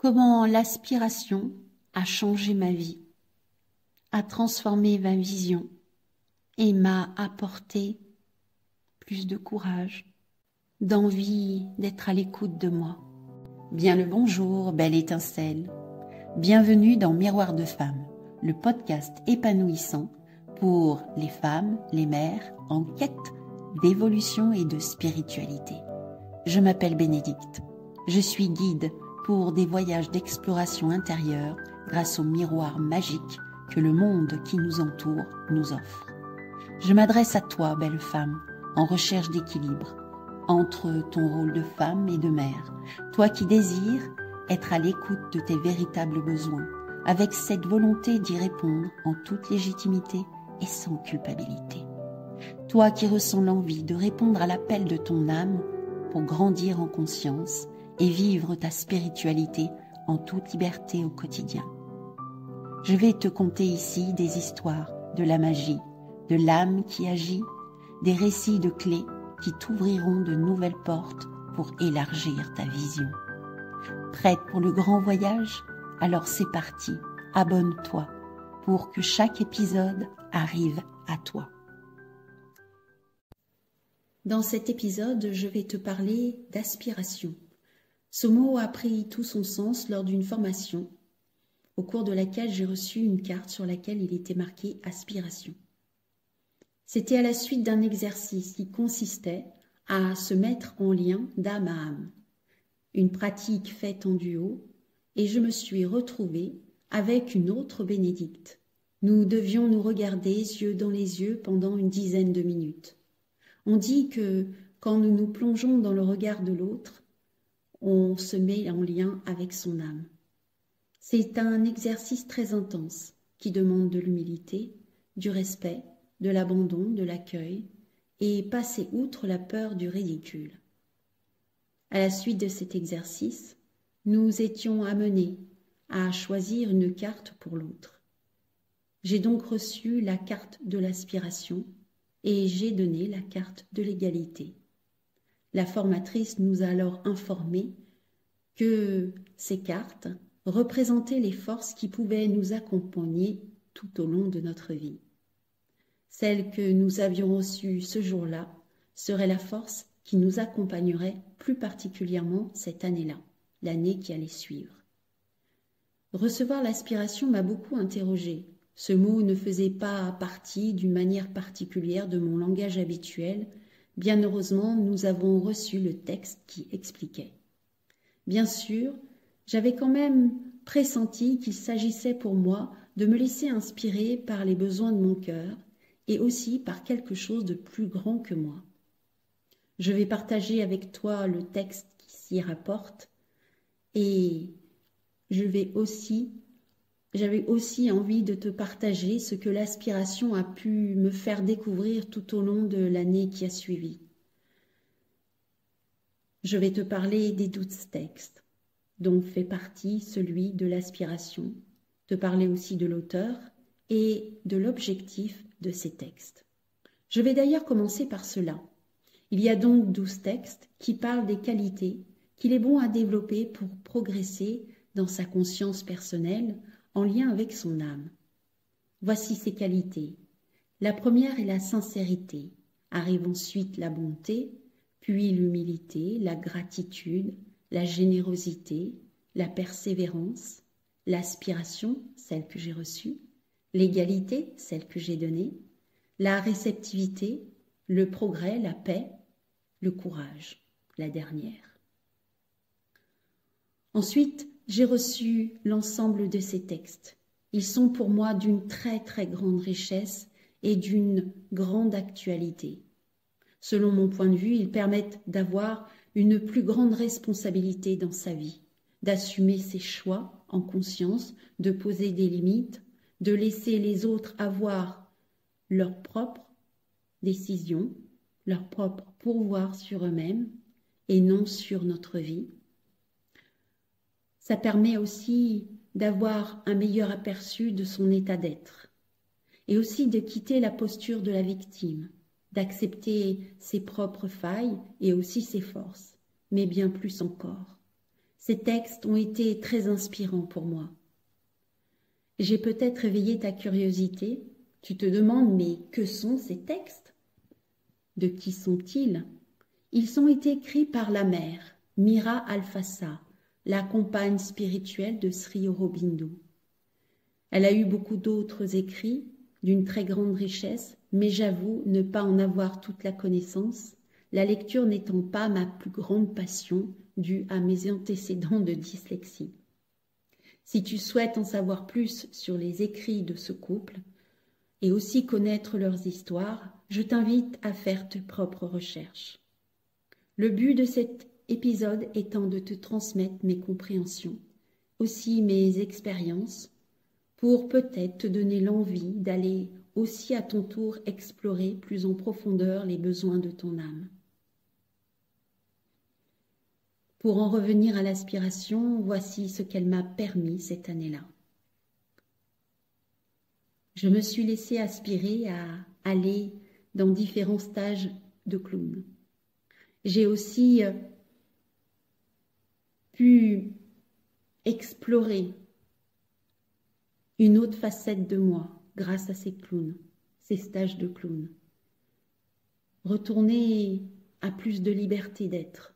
Comment l'aspiration a changé ma vie, a transformé ma vision et m'a apporté plus de courage, d'envie d'être à l'écoute de moi. Bien le bonjour, belle étincelle. Bienvenue dans Miroir de Femmes, le podcast épanouissant pour les femmes, les mères en quête d'évolution et de spiritualité. Je m'appelle Bénédicte. Je suis guide pour des voyages d'exploration intérieure grâce au miroir magique que le monde qui nous entoure nous offre. Je m'adresse à toi, belle femme, en recherche d'équilibre entre ton rôle de femme et de mère, toi qui désires être à l'écoute de tes véritables besoins, avec cette volonté d'y répondre en toute légitimité et sans culpabilité. Toi qui ressens l'envie de répondre à l'appel de ton âme pour grandir en conscience et vivre ta spiritualité en toute liberté au quotidien. Je vais te conter ici des histoires de la magie, de l'âme qui agit, des récits de clés qui t'ouvriront de nouvelles portes pour élargir ta vision. Prête pour le grand voyage? Alors c'est parti, abonne-toi pour que chaque épisode arrive à toi. Dans cet épisode, je vais te parler d'aspiration. Ce mot a pris tout son sens lors d'une formation, au cours de laquelle j'ai reçu une carte sur laquelle il était marqué « Aspiration ». C'était à la suite d'un exercice qui consistait à se mettre en lien d'âme à âme, une pratique faite en duo, et je me suis retrouvée avec une autre Bénédicte. Nous devions nous regarder yeux dans les yeux pendant une dizaine de minutes. On dit que quand nous nous plongeons dans le regard de l'autre, on se met en lien avec son âme. C'est un exercice très intense qui demande de l'humilité, du respect, de l'abandon, de l'accueil et passer outre la peur du ridicule. À la suite de cet exercice, nous étions amenés à choisir une carte pour l'autre. J'ai donc reçu la carte de l'aspiration et j'ai donné la carte de l'égalité. La formatrice nous a alors informé que ces cartes représentaient les forces qui pouvaient nous accompagner tout au long de notre vie. Celle que nous avions reçue ce jour-là serait la force qui nous accompagnerait plus particulièrement cette année-là, l'année qui allait suivre. Recevoir l'aspiration m'a beaucoup interrogée. Ce mot ne faisait pas partie d'une manière particulière de mon langage habituel. Bien heureusement, nous avons reçu le texte qui expliquait. Bien sûr, j'avais quand même pressenti qu'il s'agissait pour moi de me laisser inspirer par les besoins de mon cœur et aussi par quelque chose de plus grand que moi. Je vais partager avec toi le texte qui s'y rapporte et j'avais aussi envie de te partager ce que l'aspiration a pu me faire découvrir tout au long de l'année qui a suivi. Je vais te parler des 12 textes, dont fait partie celui de l'aspiration, te parler aussi de l'auteur et de l'objectif de ces textes. Je vais d'ailleurs commencer par cela. Il y a donc 12 textes qui parlent des qualités qu'il est bon à développer pour progresser dans sa conscience personnelle en lien avec son âme. Voici ces qualités. La première est la sincérité. Arrive ensuite la bonté, puis l'humilité, la gratitude, la générosité, la persévérance, l'aspiration, celle que j'ai reçue, l'égalité, celle que j'ai donnée, la réceptivité, le progrès, la paix, le courage, la dernière. Ensuite, j'ai reçu l'ensemble de ces textes. Ils sont pour moi d'une très très grande richesse et d'une grande actualité. Selon mon point de vue, ils permettent d'avoir une plus grande responsabilité dans sa vie, d'assumer ses choix en conscience, de poser des limites, de laisser les autres avoir leurs propres décisions, leur propre pouvoir sur eux-mêmes et non sur notre vie. Ça permet aussi d'avoir un meilleur aperçu de son état d'être et aussi de quitter la posture de la victime, d'accepter ses propres failles et aussi ses forces, mais bien plus encore. Ces textes ont été très inspirants pour moi. J'ai peut-être éveillé ta curiosité. Tu te demandes, mais que sont ces textes? De qui sont-ils? Ils ont été écrits par la mère, Mira Alfassa, la compagne spirituelle de Sri Aurobindo. Elle a eu beaucoup d'autres écrits d'une très grande richesse, mais j'avoue ne pas en avoir toute la connaissance, la lecture n'étant pas ma plus grande passion due à mes antécédents de dyslexie. Si tu souhaites en savoir plus sur les écrits de ce couple et aussi connaître leurs histoires, je t'invite à faire tes propres recherches. Le but de cet épisode étant de te transmettre mes compréhensions, aussi mes expériences, pour peut-être te donner l'envie d'aller aussi à ton tour explorer plus en profondeur les besoins de ton âme. Pour en revenir à l'aspiration, voici ce qu'elle m'a permis cette année-là. Je me suis laissée aspirer à aller dans différents stages de clown. J'ai aussi pu explorer une autre facette de moi grâce à ces clowns, ces stages de clown. Retourner à plus de liberté d'être,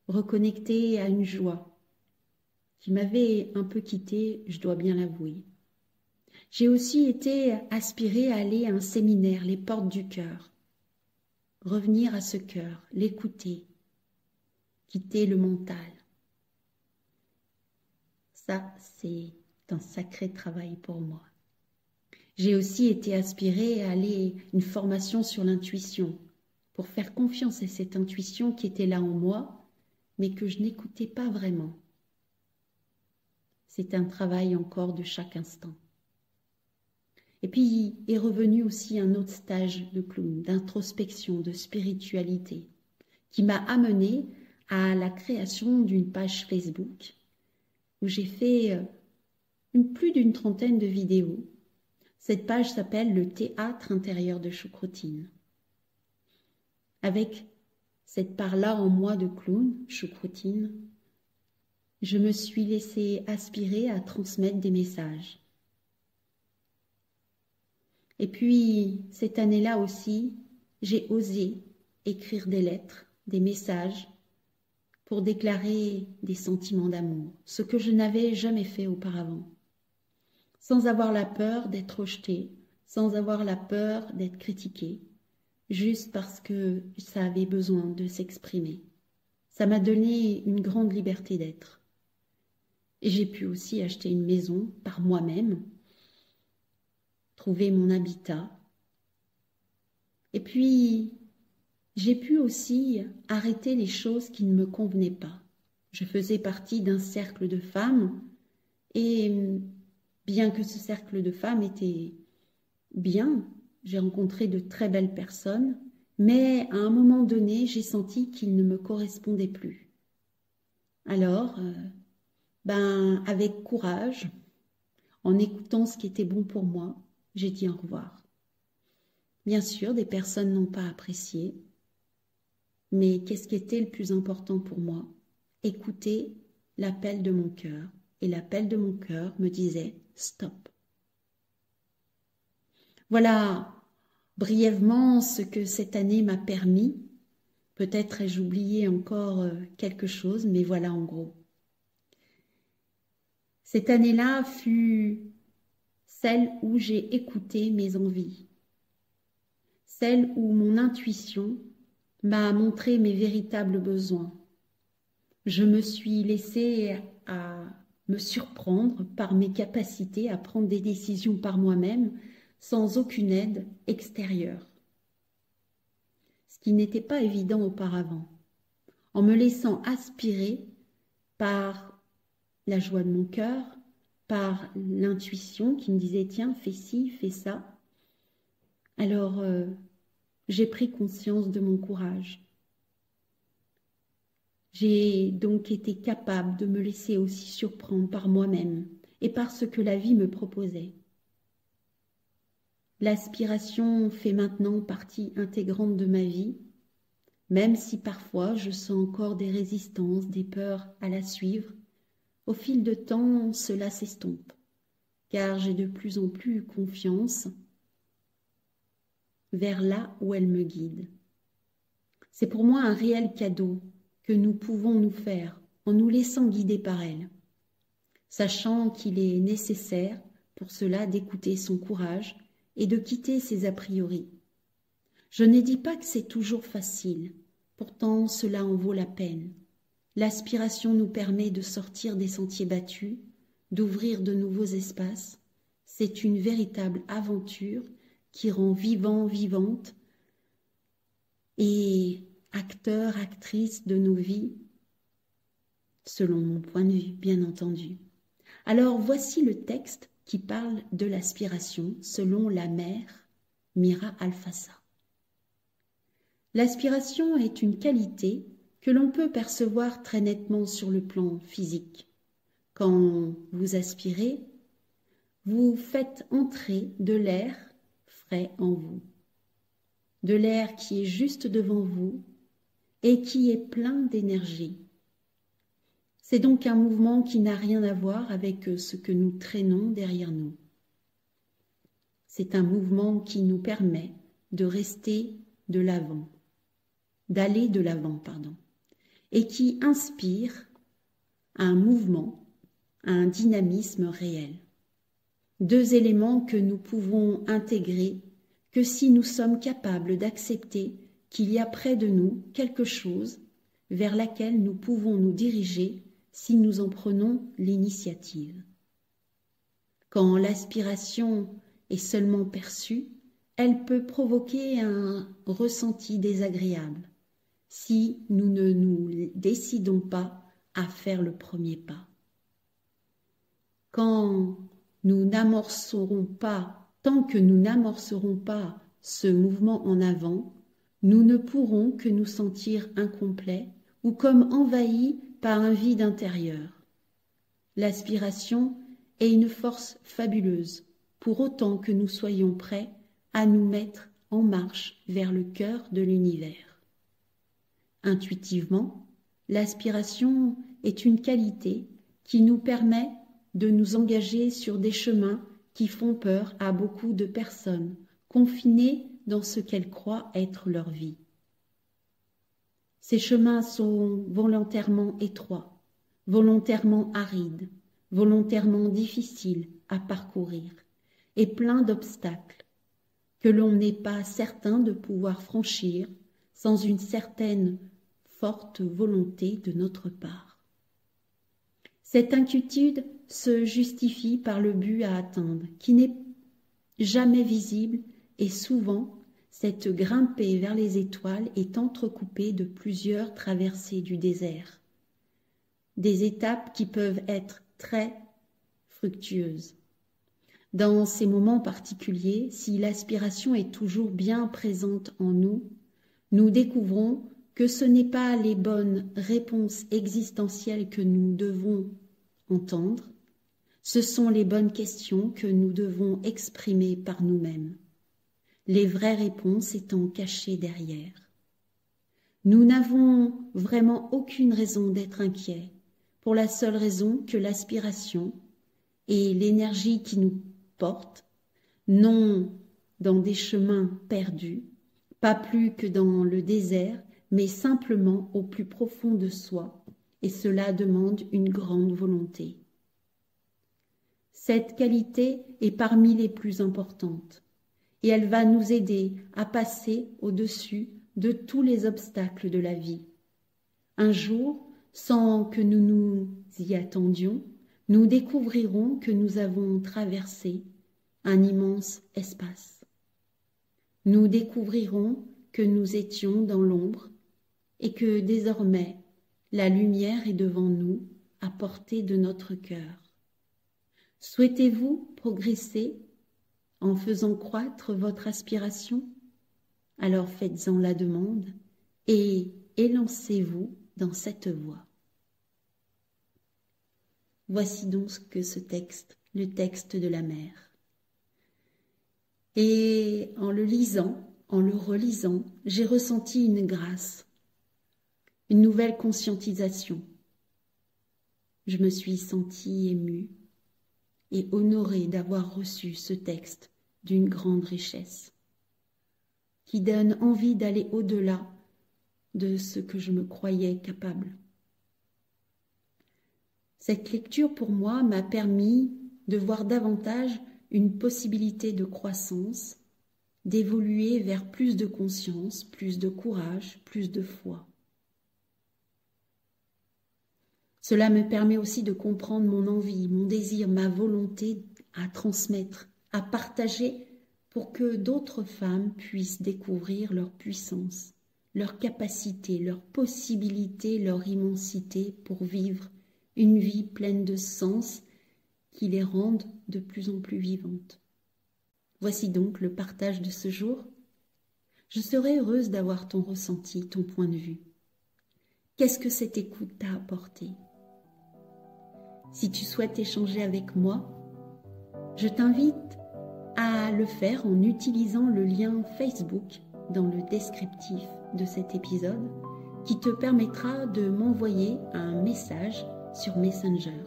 reconnecter à une joie qui m'avait un peu quittée, je dois bien l'avouer. J'ai aussi été aspirée à aller à un séminaire, les portes du cœur, revenir à ce cœur, l'écouter, quitter le mental. Ça, c'est un sacré travail pour moi. J'ai aussi été aspirée à aller à une formation sur l'intuition, pour faire confiance à cette intuition qui était là en moi, mais que je n'écoutais pas vraiment. C'est un travail encore de chaque instant. Et puis est revenu aussi un autre stage de clown, d'introspection, de spiritualité, qui m'a amené à la création d'une page Facebook où j'ai fait plus d'une trentaine de vidéos. Cette page s'appelle le théâtre intérieur de Choucroutine. Avec cette part-là en moi de clown, Choucroutine, je me suis laissée aspirer à transmettre des messages. Et puis, cette année-là aussi, j'ai osé écrire des lettres, des messages, pour déclarer des sentiments d'amour, ce que je n'avais jamais fait auparavant. Sans avoir la peur d'être rejetée, sans avoir la peur d'être critiquée, juste parce que ça avait besoin de s'exprimer. Ça m'a donné une grande liberté d'être. Et j'ai pu aussi acheter une maison par moi-même, trouver mon habitat. Et puis, j'ai pu aussi arrêter les choses qui ne me convenaient pas. Je faisais partie d'un cercle de femmes et bien que ce cercle de femmes était bien, j'ai rencontré de très belles personnes, mais à un moment donné, j'ai senti qu'ils ne me correspondaient plus. Alors, avec courage, en écoutant ce qui était bon pour moi, j'ai dit au revoir. Bien sûr, des personnes n'ont pas apprécié, mais qu'est-ce qui était le plus important pour moi? Écouter l'appel de mon cœur. Et l'appel de mon cœur me disait « stop ». Voilà brièvement ce que cette année m'a permis. Peut-être ai-je oublié encore quelque chose, mais voilà en gros. Cette année-là fut celle où j'ai écouté mes envies, celle où mon intuition m'a montré mes véritables besoins. Je me suis laissée à me surprendre par mes capacités à prendre des décisions par moi-même sans aucune aide extérieure. Ce qui n'était pas évident auparavant. En me laissant aspirer par la joie de mon cœur, par l'intuition qui me disait « tiens, fais ci, fais ça ». Alors, j'ai pris conscience de mon courage. J'ai donc été capable de me laisser aussi surprendre par moi-même et par ce que la vie me proposait. L'aspiration fait maintenant partie intégrante de ma vie. même si parfois je sens encore des résistances, des peurs à la suivre. Au fil de temps, cela s'estompe, car j'ai de plus en plus confiance vers là où elle me guide. C'est pour moi un réel cadeau que nous pouvons nous faire en nous laissant guider par elle, sachant qu'il est nécessaire pour cela d'écouter son courage et de quitter ses a priori. Je ne dis pas que c'est toujours facile, pourtant cela en vaut la peine. L'aspiration nous permet de sortir des sentiers battus, d'ouvrir de nouveaux espaces. C'est une véritable aventure qui rend vivant, vivante et acteur, actrice de nos vies, selon mon point de vue, bien entendu. Alors voici le texte qui parle de l'aspiration selon la mère Mira Alfassa. L'aspiration est une qualité que l'on peut percevoir très nettement sur le plan physique. Quand vous aspirez, vous faites entrer de l'air frais en vous, de l'air qui est juste devant vous et qui est plein d'énergie. C'est donc un mouvement qui n'a rien à voir avec ce que nous traînons derrière nous. C'est un mouvement qui nous permet de rester de l'avant, d'aller de l'avant, et qui inspire un mouvement, un dynamisme réel. Deux éléments que nous pouvons intégrer que si nous sommes capables d'accepter qu'il y a près de nous quelque chose vers laquelle nous pouvons nous diriger si nous en prenons l'initiative. Quand l'aspiration est seulement perçue, elle peut provoquer un ressenti désagréable si nous ne nous décidons pas à faire le premier pas. Tant que nous n'amorcerons pas ce mouvement en avant, nous ne pourrons que nous sentir incomplets ou comme envahis par un vide intérieur. L'aspiration est une force fabuleuse, pour autant que nous soyons prêts à nous mettre en marche vers le cœur de l'univers. Intuitivement, l'aspiration est une qualité qui nous permet de nous engager sur des chemins qui font peur à beaucoup de personnes, confinées dans ce qu'elles croient être leur vie. Ces chemins sont volontairement étroits, volontairement arides, volontairement difficiles à parcourir et pleins d'obstacles que l'on n'est pas certain de pouvoir franchir sans une certaine forte volonté de notre part. Cette inquiétude se justifie par le but à atteindre, qui n'est jamais visible et souvent cette grimpée vers les étoiles est entrecoupée de plusieurs traversées du désert, des étapes qui peuvent être très fructueuses. Dans ces moments particuliers, si l'aspiration est toujours bien présente en nous, nous découvrons que ce n'est pas les bonnes réponses existentielles que nous devons entendre, ce sont les bonnes questions que nous devons exprimer par nous-mêmes, les vraies réponses étant cachées derrière. Nous n'avons vraiment aucune raison d'être inquiets, pour la seule raison que l'aspiration et l'énergie qui nous porte, non dans des chemins perdus, pas plus que dans le désert, mais simplement au plus profond de soi, et cela demande une grande volonté. Cette qualité est parmi les plus importantes, et elle va nous aider à passer au-dessus de tous les obstacles de la vie. Un jour, sans que nous nous y attendions, nous découvrirons que nous avons traversé un immense espace. Nous découvrirons que nous étions dans l'ombre et que désormais la lumière est devant nous à portée de notre cœur. Souhaitez-vous progresser en faisant croître votre aspiration? Alors faites-en la demande et élancez-vous dans cette voie. Voici donc ce que ce texte, le texte de la mère. Et en le lisant, en le relisant, j'ai ressenti une grâce, une nouvelle conscientisation. Je me suis sentie émue et honorée d'avoir reçu ce texte d'une grande richesse, qui donne envie d'aller au-delà de ce que je me croyais capable. Cette lecture pour moi m'a permis de voir davantage une possibilité de croissance, d'évoluer vers plus de conscience, plus de courage, plus de foi. Cela me permet aussi de comprendre mon envie, mon désir, ma volonté à transmettre, à partager pour que d'autres femmes puissent découvrir leur puissance, leur capacité, leur possibilité, leur immensité pour vivre une vie pleine de sens qui les rende de plus en plus vivantes. Voici donc le partage de ce jour. Je serais heureuse d'avoir ton ressenti, ton point de vue. Qu'est-ce que cette écoute t'a apporté ? Si tu souhaites échanger avec moi, je t'invite à le faire en utilisant le lien Facebook dans le descriptif de cet épisode qui te permettra de m'envoyer un message sur Messenger.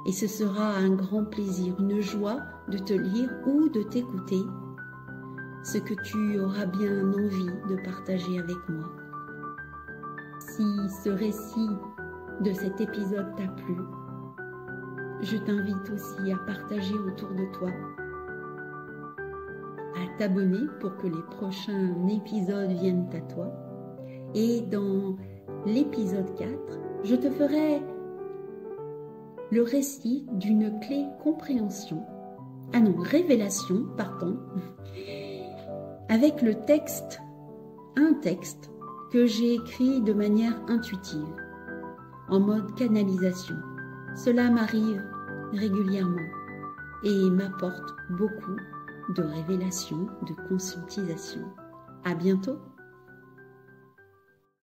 Et ce sera un grand plaisir, une joie de te lire ou de t'écouter, ce que tu auras bien envie de partager avec moi. Si ce récit de cet épisode t'a plu, je t'invite aussi à partager autour de toi, à t'abonner pour que les prochains épisodes viennent à toi. Et dans l'épisode 4, je te ferai le récit d'une clé révélation, avec un texte que j'ai écrit de manière intuitive, en mode canalisation. Cela m'arrive régulièrement et m'apporte beaucoup de révélations, de conscientisation. À bientôt!